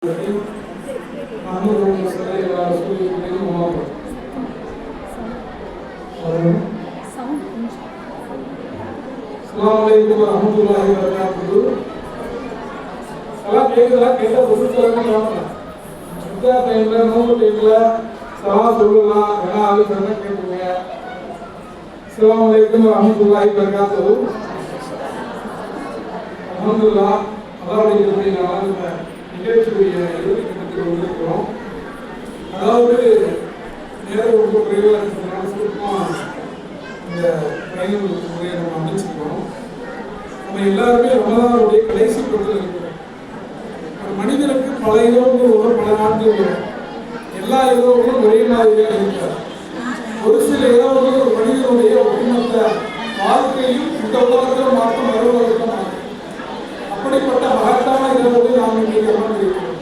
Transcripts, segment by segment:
Assalamualaikum warahmatullahi wabarakatuh. Salam கேக்குதா? கேட்டா பதில் சொல்லணும். இந்த டைம்ல நோம்பு டைம்ல சலாம் சொல்லலாம். ஏன்னா அது சொன்னா கேட்பீங்க. Assalamualaikum warahmatullahi wabarakatuh. அல்ஹம்துலில்லாஹ் அல்லாஹ்வுடைய கிருபையினால் இந்த நிகழ்ச்சியுடைய இறுதி கட்டத்துக்கு வந்திருக்கிறோம். அதாவது நேரம் ரொம்ப குறைவாக இருக்கிறதுனால சுருக்கமாக இந்த பயணம் முறையை நம்ம அமைச்சிருக்கோம். நம்ம எல்லாருமே ரமலானுடைய கடைசி பகுதியில் இருக்கிறோம். ஒரு மனிதனுக்கு பல இரவுகள் வரும், பல நாட்கள் வரும். எல்லா இரவுகளும் ஒரே மாதிரியாக இருக்கிறார். ஒரு சில இரவுகள் ஒரு மனிதனுடைய ஒட்டுமொத்த வாழ்க்கையும் இந்த உலகத்தில் மாற்றம் வருவதற்கு மாற்றம். அப்படிப்பட்ட மகத்தான இரவுகள் நாம் இன்றைக்கு அமர்ந்திருக்கிறோம்.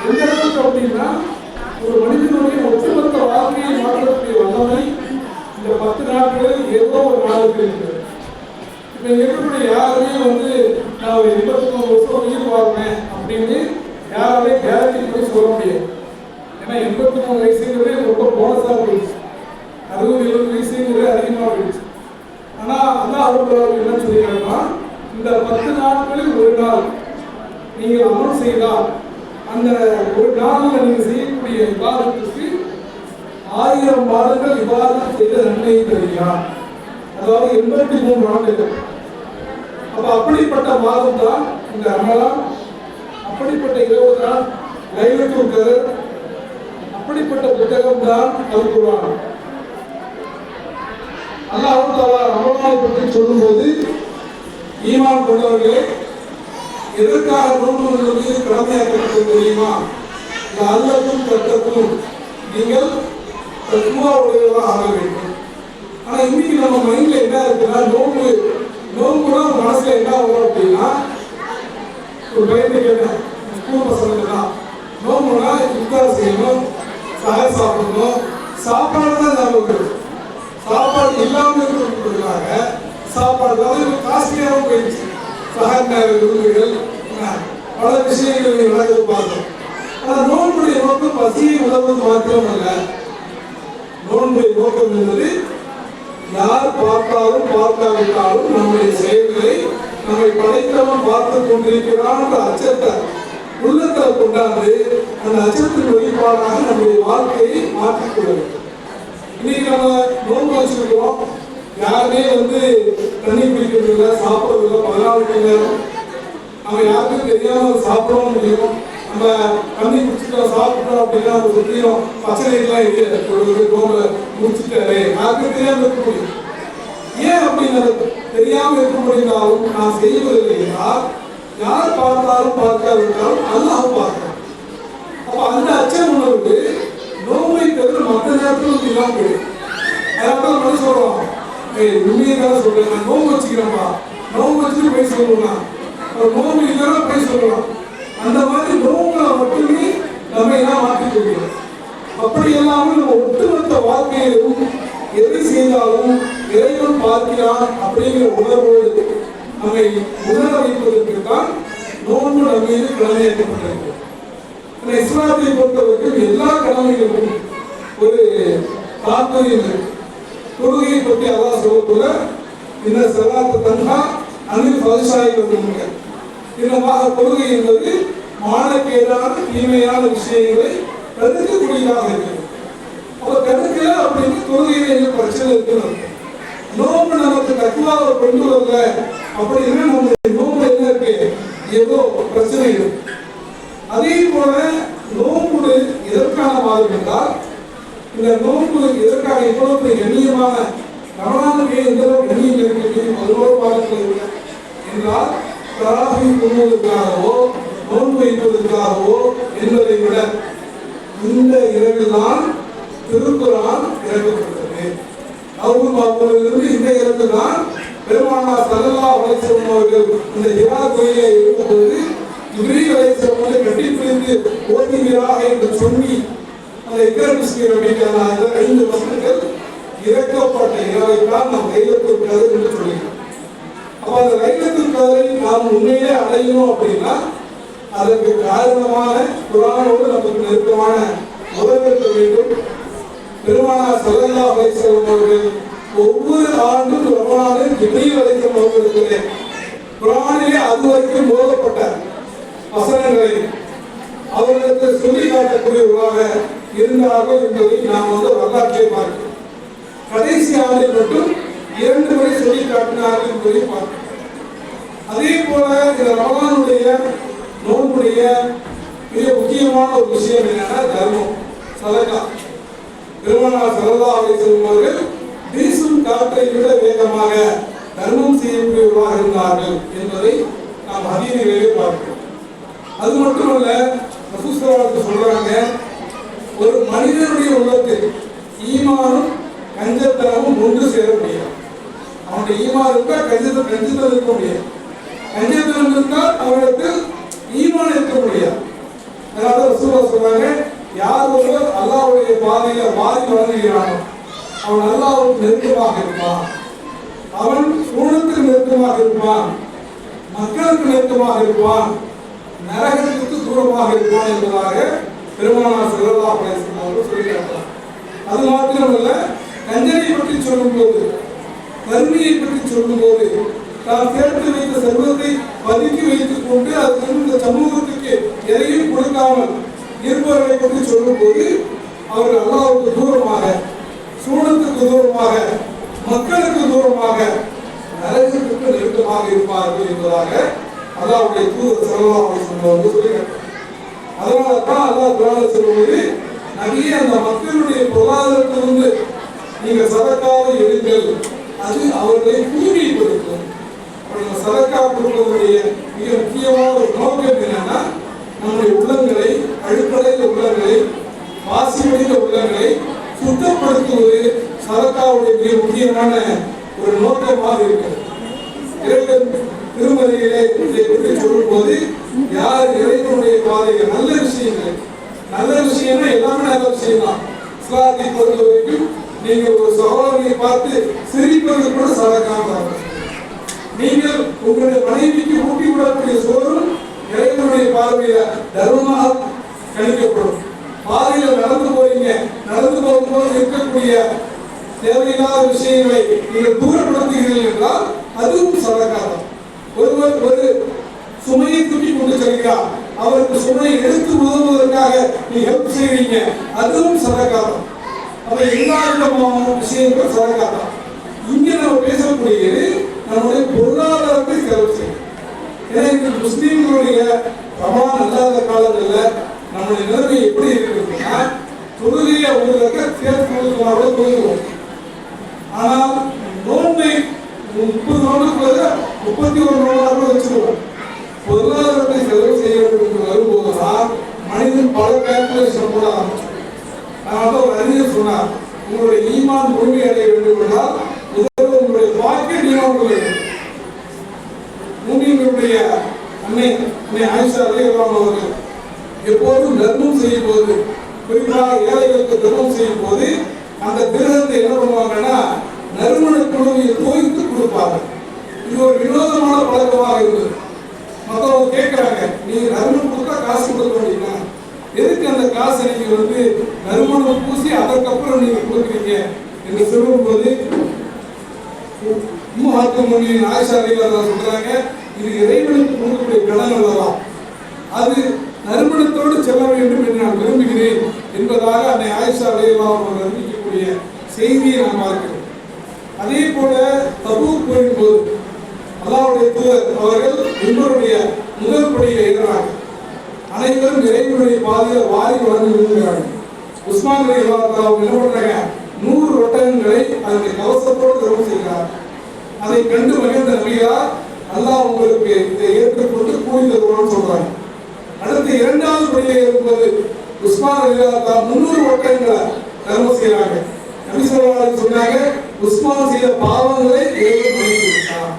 எந்த அளவுக்கு அப்படின்னா ஒரு மனிதனுடைய ஒட்டுமொத்த வாழ்க்கையை மாற்றக்கூடிய வல்லமை இந்த 10 நாட்களில் ஏதோ ஒரு நாளுக்கு இருக்கிறது. இப்போ இருக்கக்கூடிய யாருமே நான் ஒரு 23 வருஷம் உயிர் வாழ்வேன் அப்படின்னு யாருமே கேரண்டி பண்ணி சொல்ல முடியாது. ஏன்னா 83 வயசுங்கிறதே ரொம்ப போனஸாக போயிடுச்சு. 60-70 வயசுங்கிறது அதிகமாக போயிடுச்சு. ஆனால் அவர்கள் என்ன சொல்லியிருக்காங்கன்னா, இந்த 10 நாட்களில் ஒரு நாள் நீங்கள் அமல் செய்தால் அந்த ஒரு நாளில் நீங்கள் செய்யக்கூடிய விவாதத்துக்கு 1000 மாதங்கள் விவாதம் செய்த நன்மையை தருகிறார். அதாவது 83 ஆண்டுகள். அப்ப அப்படிப்பட்ட மாதம் தான் இந்த ரமலான், அப்படிப்பட்ட இரவு தான் லைலத்துல் கத்ர், அப்படிப்பட்ட புத்தகம் தான் அல் குர்ஆன். அல்லாஹ் தஆலா ரமலானை பற்றி சொல்லும்போது, ஈமான் கொண்டவர்களே, எதற்காக நோன்பு மீது கடமையாக்கப்பட்டது தெரியுமா? அல்லக்கும் தத்தக்கும், நீங்கள் தக்குவாவுடையவர்களாக ஆக வேண்டும். ஆனால் இன்னைக்கு நம்ம மைண்ட்ல என்ன இருக்குன்னா, நோம்புனா மனசுல என்ன வரும் அப்படின்னா, ஒரு பயந்து கேட்டேன் ஸ்கூல் பசங்க தான், நோம்புனா இஃப்தார் செய்யணும், சாயம் சாப்பிடணும், சாப்பாடு தான் ஞாபகம். சாப்பாடு இல்லாமல் இருக்கிறதுக்காக சாப்பாடு தான் காஸ்ட்லியாகவும் போயிடுச்சு. சகன விருந்துகள் பல விஷயங்கள் நடக்குது பார்த்தோம். ஆனால் நோன்புடைய நோக்கம் பசியை உதவுவது மாத்திரமல்ல. நோன்புடைய நோக்கம் என்பது யார் பார்த்தாலும் பார்க்காவிட்டாலும் நம்முடைய செயல்களை நம்மை படைத்தவன் பார்த்து கொண்டிருக்கிறான் என்ற அச்சத்தை உள்ளத்தில் கொண்டாந்து அந்த அச்சத்தின் வெளிப்பாடாக நம்முடைய வாழ்க்கையை மாற்றிக்கொள்ள வேண்டும். இன்னைக்கு நம்ம நோன்பு வச்சிருக்கிறோம், யாருமே தண்ணி குடிக்கிறதில்லை, சாப்பிட்றதில்லை. 14 மணி நேரம் நம்ம யாருக்கும் தெரியாம சாப்பிடவும் முடியும். நம்ம தண்ணி குடிச்சுட்டோம் சாப்பிட்டோம் அப்படின்னா நம்ம சுற்றியும் பச்சனைகள்லாம் இருக்கு முடிச்சுட்டாரு, யாருக்கும் தெரியாம இருக்க முடியும். ஏன் அப்படின்னு தெரியாம இருக்க முடிந்தாலும் நான் செய்வதில்லை என்றால் யார் பார்த்தாலும் பார்க்காவிட்டாலும் அல்லாஹ் பார்க்கலாம். அப்ப அந்த அச்ச உணர்வு நோம்பை தவிர மற்ற நேரத்தில் இல்லாம போயிடும். அதாவது மனு சொல்றோம், உண்மையை தானே சொல்றேன், நான் நோம்பு வச்சுக்கிறேன்ப்பா, நோம்பு வச்சுட்டு போய் சொல்லலாம், நோம்பு இல்லைன்னா போய் சொல்லலாம். அந்த மாதிரி நோம்புகளை மட்டுமே நம்ம எல்லாம் மாற்றிக் கொள்கிறோம். அப்படி இல்லாமல் நம்ம ஒட்டுமொத்த வாழ்க்கையிலும் எதை செய்தாலும் இறைவன் பார்க்கிறான் அப்படிங்கிற உணர்வோடு நம்மை உணர வைப்பதற்கு தான் நோன்பு நம்ம மீது கடமையாக்கப்பட்டிருக்கு. இஸ்லாத்தை பொறுத்தவரைக்கும் எல்லா கடமைகளுக்கும் ஒரு தாற்பயம் இருக்கு. தொழுகையை பற்றி அல்லாஹ் சொல்லக்கூட இந்த ஸலாத்து தன்ஹா அனில் ஃபஹ்ஷாஇ வல் முன்கர். இன்னமாக தொழுகை என்பது மானக்கேடான தீமையான விஷயங்களை தடுக்கக்கூடியதாக இருக்கிறது. அப்ப தடுக்கல அப்படின்னு தொழுகையில என்ன பிரச்சனை இருக்குன்னு, நோம்பு நமக்கு தக்குவாவை கொண்டு வரல அப்படின்னா நம்முடைய நோம்பு என்ன இருக்கு, ஏதோ பிரச்சனை இருக்கு. அதே போல நோம்பு எதற்கான மாதம் என்றால், இந்த நோம்பு எதற்காக இவ்வளவு கண்ணியமான ரமலானுக்கு எந்த கண்ணியம் இருக்கிறது 11 மாதங்கள் என்றால், தராவி கொள்வதற்காகவோ நோன்பு வைப்பதற்காகவோ என்பதை விட இந்த இரவில் தான் திருக்குர்ஆன் இறக்கப்பட்டது. அவுபாவிலிருந்து இந்த இரவில் தான் பெருமானார் ஸல்லல்லாஹு அலைஹி வஸல்லம் அவர்கள் இந்த ஹிரா கோயிலை இருக்கும்போது ஜிப்ரீல் அலைஹிஸ்ஸலாம் கட்டி பிடித்து ஓதுவீராக என்று சொல்லி அந்த இக்ரமிஸ்கீர் அப்படிங்கிற அந்த 5 வசனங்கள் இறக்கப்பட்ட இரவைத்தான் நாம் லைலத்துல் கத்ர் என்று சொல்லிக்கிறோம். அப்ப அந்த லைலத்துல் கத்ரை நாம் உண்மையிலே அடையணும் அப்படின்னா அதற்கு காரணமான குர்ஆனோடு நமக்கு நெருக்கமான உறவு இருக்க வேண்டும். பெருமானார் ஸல்லல்லாஹு அலைஹி வஸல்லம் அவர்கள் ஒவ்வொரு ஆண்டும் ரமலானில் ஜிப்ரீல் அலைஹிஸ்ஸலாம் அவர்களுக்கு குர்ஆனிலே அதுவரைக்கும் ஓதப்பட்ட வசனங்களை அவர்களுக்கு சொல்லி காட்டக்கூடியவர்களாக இருந்தார்கள் என்பதை நாம் வரலாற்றை பார்க்கிறோம். கடைசி ஆண்டில் மட்டும் 2 முறை சொல்லி காட்டினார்கள் என்பதை பார்க்கிறோம். அதே போல இந்த ரமலானுடைய நோன்புடைய மிக முக்கியமான ஒரு விஷயம் என்னன்னா தர்மம், சதகா. பெருமானார் ஸல்லல்லாஹு அலைஹி வஸல்லம் அவர்கள் வீசும் காற்றை விட வேகமாக தர்மம் செய்யக்கூடியவர்களாக இருந்தார்கள் என்பதை நாம் ஹதீஸிலே பார்க்கிறோம். அது மட்டுமல்ல, ரசூல் ஸல்லல்லாஹு அலைஹி வஸல்லம் சொல்றாங்க, ஒரு மனிதனுடைய உள்ளத்தில் ஈமானும் கஞ்சத்தனமும் ஒன்று சேர முடியாது. அவனுடைய ஈமான் இருந்தா கஞ்சத்தனம் இருக்க முடியாது, கஞ்சத்தனம் இருந்தால் அவனுக்கு ஈமான் இருக்க முடியாது. அதனால ரசூலுல்லாஹ் சொல்றாங்க, யார் ஒருவர் அல்லாஹ்வுடைய பாதையில வாரி வழங்குகிறானோ அவன் அல்லாஹ்வுக்கு நெருக்கமாக இருப்பான், அவன் சூழத்துக்கு நெருக்கமாக இருப்பான், மக்களுக்கு நெருக்கமாக இருப்பான், நரகத்துக்கு தூரமாக இருப்பான் என்பதாக பெருமானார் ஸல்லல்லாஹு அலைஹி வஸல்லம் அவர்கள் சொல்லியிருக்கிறார். அது மாத்திரமல்ல, கஞ்சனை பற்றி சொல்லும்போது, கருணையை பற்றி சொல்லும்போது, தான் சேர்த்து வைத்த செல்வத்தை பதுக்கி வைத்துக் கொண்டு அது இந்த சமூகத்துக்கு எதையும் கொடுக்காமல் இருப்பவர்களை பற்றி சொல்லும்போது, அவர்கள் அல்லாஹ்வுக்கு தூரமாக, சூழத்துக்கு தூரமாக, மக்களுக்கு தூரமாக, நரகத்துக்கு நெருக்கமாக இருப்பார்கள் என்பதாக அல்லாஹ்வுடைய தூதர் ஸல்லல்லாஹு அலைஹி வஸல்லம் அவர்கள் சொல்லியிருக்கிறார். அதனால தான் அல்லாஹ் குர்ஆனில் சொல்லும்போது, நபியே அந்த மக்களுடைய பொருளாதாரத்திலிருந்து நீங்க சதக்காவை எடுங்கள், அது அவர்களை தூய்மைப்படுத்தும். சதக்கா கொடுப்பதனுடைய மிக முக்கியமான ஒரு நோக்கம் என்னன்னா, நம்முடைய உள்ளங்களை, அழுக்கடைந்த உள்ளங்களை, வாசிவடைந்த உள்ளங்களை சுத்தப்படுத்துவது சதக்காவுடைய மிக முக்கியமான ஒரு நோக்கமாக இருக்கிறது. திருமலையிலே இதை பற்றி சொல்லும் போது, யார் இறைவனுடைய பாதைகள் நல்ல விஷயங்கள், நல்ல விஷயம்னா எல்லாமே நல்ல விஷயம் தான். இஸ்லாத்தை பொறுத்த வரைக்கும் நீங்க ஒரு சகோதரனை பார்த்து சிரிப்பது கூட சதக்காக, நீங்கள் உங்களுடைய மனைவிக்கு ஊட்டி விடக்கூடிய சோறும் இறைவனுடைய பார்வையில தர்மமாக கணிக்கப்படும். பாதையில நடந்து போறீங்க, நடந்து போகும்போது இருக்கக்கூடிய தேவையில்லாத விஷயங்களை நீங்கள் தூரப்படுத்துகிறீர்கள் என்றால் அதுவும் சதக்கா தான். ஒருவர் ஒரு சுமையை தூக்கி கொண்டு செல்கிறார், அவருக்கு சுமையை எடுத்து உதவுவதற்காக நீ ஹெல்ப் செய்வீங்க, அதுவும் சதக்கா தான். அப்ப எல்லா விதமான விஷயங்களும் சதக்கா தான். இங்க நம்ம பேசக்கூடியது நம்முடைய பொருளாதாரத்தை செலவு செய்யும். ஏன்னா முஸ்லீம்களுடைய ரமலான் அல்லாத காலங்களில் நம்முடைய நிலைமை எப்படி இருக்குதுன்னா, தொழுகையை உங்களுக்கு சேர்த்து கொடுக்கலாவோட தொழுகிறோம். ஆனால் நோன்பை 30 நோன்புக்குள்ள 31 நோன்பாக வச்சிருவோம். பொருளாதாரத்தை செலவு செய்ய வேண்டும் வரும்போதுதான் மனிதன் பல கால்குலேஷன் போட ஆரம்பிச்சு. அதனால ஒரு அறிஞர் சொன்னார், உங்களுடைய ஈமான் முழுமை அடைய வேண்டும் என்றால் முதல்ல உங்களுடைய பாக்கெட் ஈமான் கொள்ள வேண்டும். மூமின்களுடைய அன்னை ஆயிஷா ரலியல்லாஹு அவர்கள் எப்போதும் தர்மம் செய்யும் போது, குறிப்பாக ஏழைகளுக்கு தர்மம் செய்யும் போது, அந்த திருகத்தை என்ன பண்ணுவாங்கன்னா நறுமண குழுவையை தோய்த்து கொடுப்பாங்க. இது ஒரு வினோதமான பழக்கமாக இருந்தது. மற்றவங்க கேட்கிறாங்க, நீங்க நறுமணம் கொடுத்தா காசு கொடுக்க வேண்டியதுனா எதுக்கு அந்த காசை நீங்க நறுமணம் பூசி அதற்கப்புறம் நீங்க கொடுக்குறீங்க என்று சொல்லும்போது, ஆயிஷா ரலியல்லாஹு சொல்றாங்க, இது இறைவனுக்கு கொடுக்கக்கூடிய கடன் அல்லவா, அது நறுமணத்தோடு செல்ல வேண்டும் என்று நான் விரும்புகிறேன் என்பதாக அன்னை ஆயிஷா ரலியல்லாஹு அவர்கள் அறிவிக்கக்கூடிய செய்தியை நாம் பார்க்கிறோம். அதே போல தபூக் போயின் போது அல்லாஹ்வுடைய தூதர் அவர்கள் இவருடைய முதல் படியில் ஏறுறாங்க. அனைவரும் இறைவனுடைய பாதையில் வாரி வளர்ந்து விழுகிறார்கள். உஸ்மான் ரலியல்லாஹு அவங்க என்ன பண்றாங்க, 100 ஒட்டகங்களை அதனுடைய கவசத்தோடு தர்மம் செய்கிறார். அதை கண்டு மகிழ்ந்த நபியார், அல்லாஹ் உங்களுக்கு இதை ஏற்றுக்கொண்டு கூலி தருவான்னு சொல்றாங்க. அடுத்து 2வது படியில இருக்கும்போது உஸ்மான் ரலியல்லாஹு 300 ஒட்டகங்களை தர்மம் செய்யறாங்க. நபி ஸல்லல்லாஹு அலைஹி வஸல்லம் சொன்னாங்க, உஸ்மான் செய்த பாவங்களை இறைவன் மன்னித்து விட்டார்.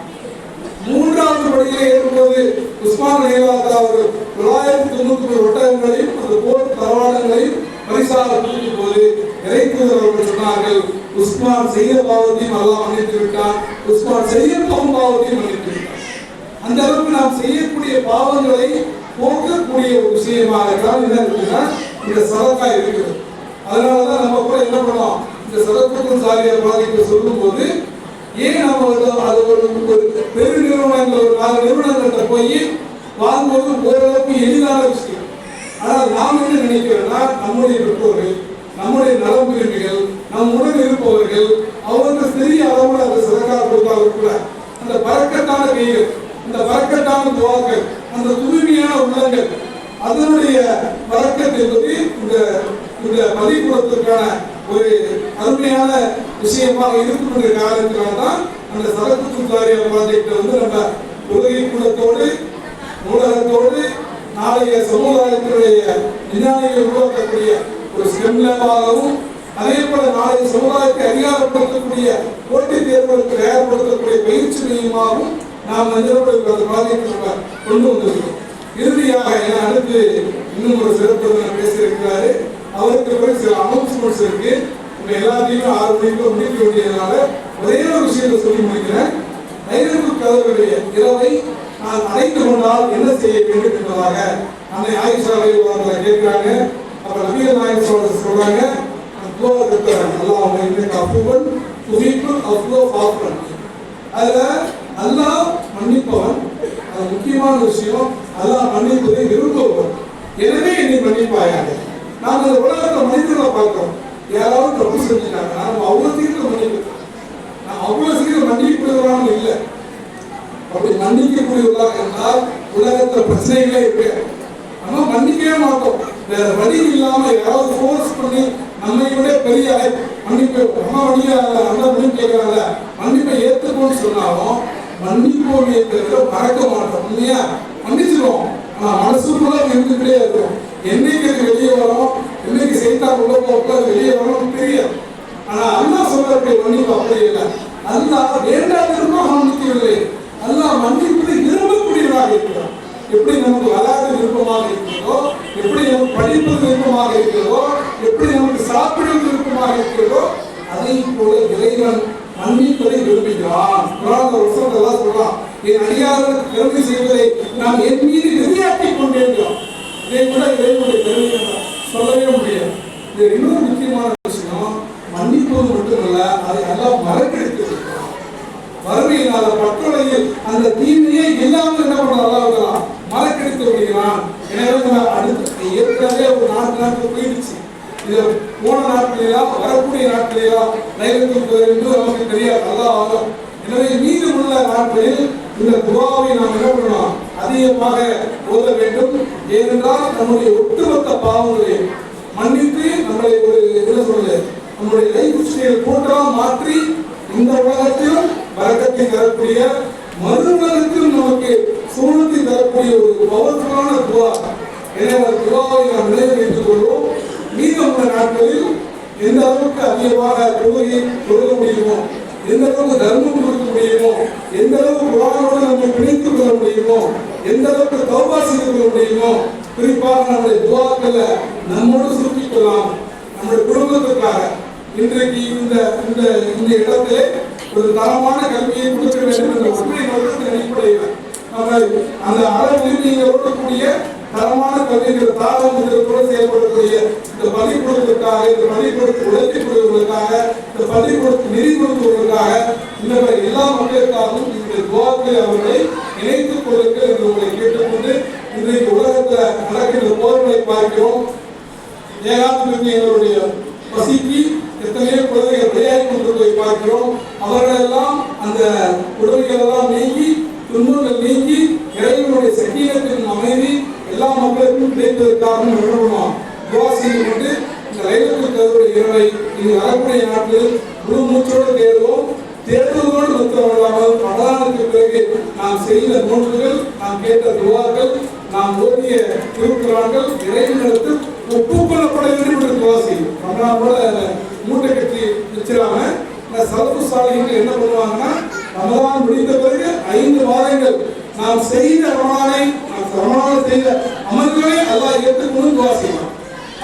3வது படியிலே இருக்கும்போது உஸ்மான் ரலியல்லாஹு அவர்கள் 991 ஒட்டகங்களையும் அந்த போர் தளவாடங்களையும் பரிசாக கொடுக்கும் போது இறைத்தூதர் அவர்கள் சொன்னார்கள், உஸ்மான் செய்த பாவத்தையும் அல்லாஹ் மன்னித்து விட்டார், உஸ்மான் செய்ய போகும் பாவத்தையும் மன்னித்து விட்டார். அந்த அளவுக்கு நாம் செய்யக்கூடிய பாவங்களை போக்கக்கூடிய ஒரு விஷயமாக தான் என்ன இருக்குன்னா இந்த சதக்கா இருக்குது. அதனாலதான் நம்ம கூட என்ன பண்ணோம், இந்த சதக்கத்தும் சாரியா பாதிப்பு சொல்லும் போது ஏன் நம்ம அது ஒரு பெரு நிறுவனங்கள் ஒரு 4 நிறுவனங்கள்ட்ட போய் வாங்குவது ஓரளவுக்கு எளிதான விஷயம். ஆனால் நாம் என்ன நினைக்கிறோம்னா நம்முடைய பெற்றோர்கள், நம்முடைய நலம் விரும்பிகள், நம்முடன் இருப்பவர்கள் அவருக்கு பெரிய அளவில் அந்த சதக்கா கொடுத்தாலும் கூட அந்த பறக்கத்தான கைகள், அந்த பறக்கத்தான துவாக்கள், அந்த தூய்மையான உள்ளங்கள், அதனுடைய பறக்கத் என்பது இந்த பள்ளிக்கூடத்திற்கான ஒரு அருமையான விஷயமாக இருக்கும் என்ற காரணத்தினால்தான் அந்த சதக்கத்துல் ஜாரியா ப்ராஜெக்ட் நம்ம உதவி கூடத்தோடு நூலகத்தோடு நாளைய சமுதாயத்தினுடைய விஞ்ஞானிகள் உருவாக்கக்கூடிய ஒரு ஸ்டெம்லாகவும் அதே போல நாளைய சமுதாயத்தை அதிகாரப்படுத்தக்கூடிய போட்டித் தேர்வுகளுக்கு தயார்படுத்தக்கூடிய பயிற்சி மையமாகவும் நாம் அந்த ப்ராஜெக்ட் நம்ம கொண்டு வந்திருக்கிறோம். இறுதியாக அடுத்து இன்னும் ஒரு சிறப்பு பேசியிருக்கிறாரு. அவருக்கு பிறகு சில அனௌன்ஸ்மெண்ட்ஸ் இருக்கு. எல்லாத்தையும் 6 மணிக்கு முடிக்க வேண்டியதுனால ஒரே ஒரு விஷயத்தை சொல்லி முடிக்கிறேன். லைலத்துல் கத்ருடைய இரவை நான் அடைந்து கொண்டால் என்ன செய்ய வேண்டும் என்பதாக அன்னை ஆயிஷா அவர்களை கேட்கிறாங்க. அப்ப நபிகள் நாயகம் சொல்றாங்க, அதுல அல்லாஹ் மன்னிப்பவன். அது முக்கியமான விஷயம். அல்லாஹ் மன்னிப்பதை விரும்புபவன். எனவே என்னை மன்னிப்பாயாக. நாம் இந்த உலகத்தை மனிதர்களை பார்க்கிறோம். யாராவது தப்பு செஞ்சுட்டாங்க, நம்ம அவ்வளவு சீக்கிரம் மன்னிக்கிறோம். நாம் அவ்வளவு சீக்கிரம் மன்னிக்கப்படுவதாக இல்லை. அப்படி மன்னிக்கக்கூடியவர்களாக இருந்தால் உலகத்துல பிரச்சனைகளே இருக்கு. நம்ம மன்னிக்கவே மாட்டோம். வேற வழி இல்லாம யாராவது ஃபோர்ஸ் பண்ணி நம்மை விட பெரிய மன்னிப்பு அம்மா மன்னிக்கிறாங்க, மன்னிப்பை ஏற்றுக்கோன்னு சொன்னாலும் மன்னிப்போமே தவிர மறக்க மாட்டோம். இல்லையா? மன்னிச்சிருவோம், ஆனா மனசுக்குள்ள இருந்துகிட்டே இருக்கும். என்னைக்கு வெளியே வரும், என்னைக்கு செய்தான் உள்ள போக வெளியே வரும் தெரியாது. ஆனா அல்லாஹ் சொல்றக்கூடிய மன்னிப்பு அப்படி இல்லை. அல்லாஹ் வேண்டாதிருந்தும் மன்னிக்கவில்லை. அல்லாஹ் மன்னிப்பதை விரும்பக்கூடியவராக இருக்கிறார். எப்படி நமக்கு வராது விருப்பமாக இருக்கிறதோ, எப்படி நமக்கு படிப்பது விருப்பமாக இருக்கிறதோ, எப்படி நமக்கு சாப்பிடுவது விருப்பமாக இருக்கிறதோ, அதை போல இறைவன் மன்னிப்பதை விரும்புகிறான். சொல்றான், என் அடியார்களுக்கு பெருமை செய்வதை நாம் என் மீது வெறியாக்கிக் கொண்டிருக்கிறோம். இதை கூட இறைவனுடைய பெருமை சொல்லவே முடியாது. இது இன்னொரு முக்கியமான விஷயம், மன்னிப்பது மட்டுமல்ல, அதை எல்லாம் மறக்கெடுத்து வறுமையினால பட்டுடையில் அந்த தீமையே இல்லாமல் என்ன பண்ணலாம், மறக்கெடுத்து விடுகிறான். எனவே அடுத்து ஏற்கனவே ஒரு 4 நாட்கள் போயிடுச்சு. இது போன நாட்களிலா வரக்கூடிய நாட்களிலா லைலத்துல் என்று நமக்கு தெரியாது. அல்லாஹ் ஆகும். எனவே மீதம் உள்ள நாட்களில் இந்த துஆவை நாம் என்ன பண்ணணும், அதிகமாக ஓத வேண்டும். ஏனென்றால் நம்முடைய ஒட்டுமொத்த பாவங்களை மன்னித்து நம்மளை ஒரு என்ன சொல்றது, நம்முடைய லைஃப் ஸ்டைல் டோட்டலாக மாற்றி இந்த உலகத்திலும் வரக்கத்தை தரக்கூடிய, மறு உலகத்திலும் நமக்கு சூழத்தை தரக்கூடிய ஒரு பவர்ஃபுல்லான துஆ. எனவே துஆவை நாம் நினைவு வைத்துக் கொள்வோம். மீதமுள்ள நாட்களில் எந்த அளவுக்கு அதிகமாக தொழுக முடியுமோ, எந்த அளவுக்கு தர்மம் கொடுக்க முடியுமோ, எந்த அளவுக்கு குர்ஆனோடு நம்ம பிணைத்துக் கொள்ள முடியுமோ, எந்த அளவுக்கு தௌபா செய்து கொள்ள முடியுமோ, குறிப்பாக நம்முடைய துஆக்களை நம்மோடு சுருக்கிக் கொள்ளலாம். நம்முடைய குடும்பத்திற்காக இன்றைக்கு இந்த இடத்திலே ஒரு தரமான கல்வியை கொடுக்க வேண்டும் என்ற ஒற்றை நோக்கத்தின் அடிப்படையில் நம்ம அந்த அளவில் நீங்கள் ஓட்டக்கூடிய தரமான கல்விகள் தாராளத்தோடு செயல்படக்கூடிய இந்த பள்ளிக்கூடத்திற்காக, இந்த பள்ளிக்கூடத்துக்கு உதவி கொடுப்பதற்காக, இந்த பள்ளிக்கூடத்துக்கு நிதி கொடுப்பதற்காக, இந்த எல்லா மக்களுக்காகவும் இந்த துஆக்களை அவர்களை இணைத்துக் கொள்ளுங்கள் என்று உங்களை கேட்டுக்கொண்டு, இன்றைக்கு உலகத்தில் நடக்கின்ற போர்களை பார்க்கிறோம். ஏகாதிபத்திய எங்களுடைய பசிக்கு எத்தனையோ குழந்தைகள் விளையாடி கொண்டிருப்பதை பார்க்கிறோம். அவர்களெல்லாம் அந்த உடல்கள் எல்லாம் நீங்கி, துன்பங்கள் நீங்கி, இறைவனுடைய சக்கீனத்தின் அமைதி எல்லா மக்களுக்கும் கிடைப்பதற்காக நிறுவனம் துஆ செய்து கொண்டு இந்த லைலத்துல் கத்ருடைய இரவை இங்கு வரக்கூடிய நாட்களில் முழு மூச்சோடு தேடுவோம். தேடுவதோடு நிறுத்தப்படாமல் ரமலானுக்கு பிறகு நாம் செய்த நோன்புகள், நாம் கேட்ட துஆக்கள், நாம் ஓதிய திருக்குர்ஆன்கள் இறைவனிடத்தில் ஒப்புக்கொள்ளப்பட வேண்டும் என்று துஆ செய்யும். ரமலானோட மூட்டை கட்டி வச்சிடாம இந்த சலஃபு சாலிஹீன்கள் என்ன பண்ணுவாங்கன்னா, ரமலான் முடிந்த பிறகு 5 மாதங்கள் நாம் செய்த ரமலானில் செய்த அமல்களை அல்லாஹ் ஏற்றுக்கொண்டு துஆ செய்வான்.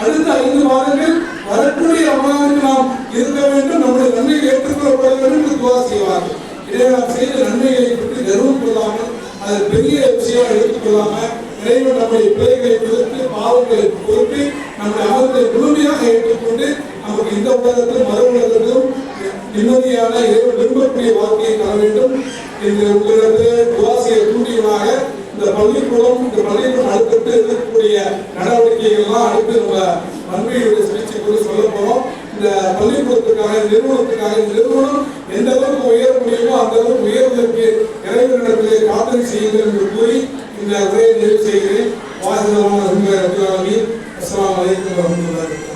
அடுத்த 5 மாதங்கள் வரக்கூடிய ரமலானுக்கு நாம் இருக்க வேண்டும், நம்முடைய நன்மைகள் ஏற்றுக்கொள்ளப்பட வேண்டும் என்று துஆ செய்வார்கள். இதை நாம் செய்த நன்மைகளை பற்றி கர்வம் கொள்ளாமல், அது பெரிய விஷயம் எடுத்துக்கொள்ளாம இறைவன் நம்முடைய பிழைகளை பொறுத்து பாவங்களை பொறுத்து நம்முடைய அமர்வை முழுமையாக ஏற்றுக்கொண்டு நமக்கு இந்த உலகத்திலும் மறு உலகத்திலும் நிம்மதியான இறைவன் விரும்பக்கூடிய வாழ்க்கையை தர வேண்டும் என்று உங்களிடத்தில் துவாசிய தூண்டியவனாக இந்த பள்ளிக்கூடம் அடுத்து இருக்கக்கூடிய நடவடிக்கைகள் எல்லாம் அடுத்து நம்ம நன்மையுடைய சிகிச்சை கூட சொல்ல போறோம். இந்த பள்ளிக்கூடத்துக்காக நிறுவனம் எந்த அளவுக்கு உயர முடியுமோ அந்த அளவுக்கு உயர்வதற்கு இறைவனிடத்திலே பிரார்த்தனை செய்யுங்கள் என்று கூறி இந்த உரையை நிறைவு செய்கிறேன். வாசகமான அஸ்ஸலாமு அலைக்கும் வரஹ்மத்துல்லாஹி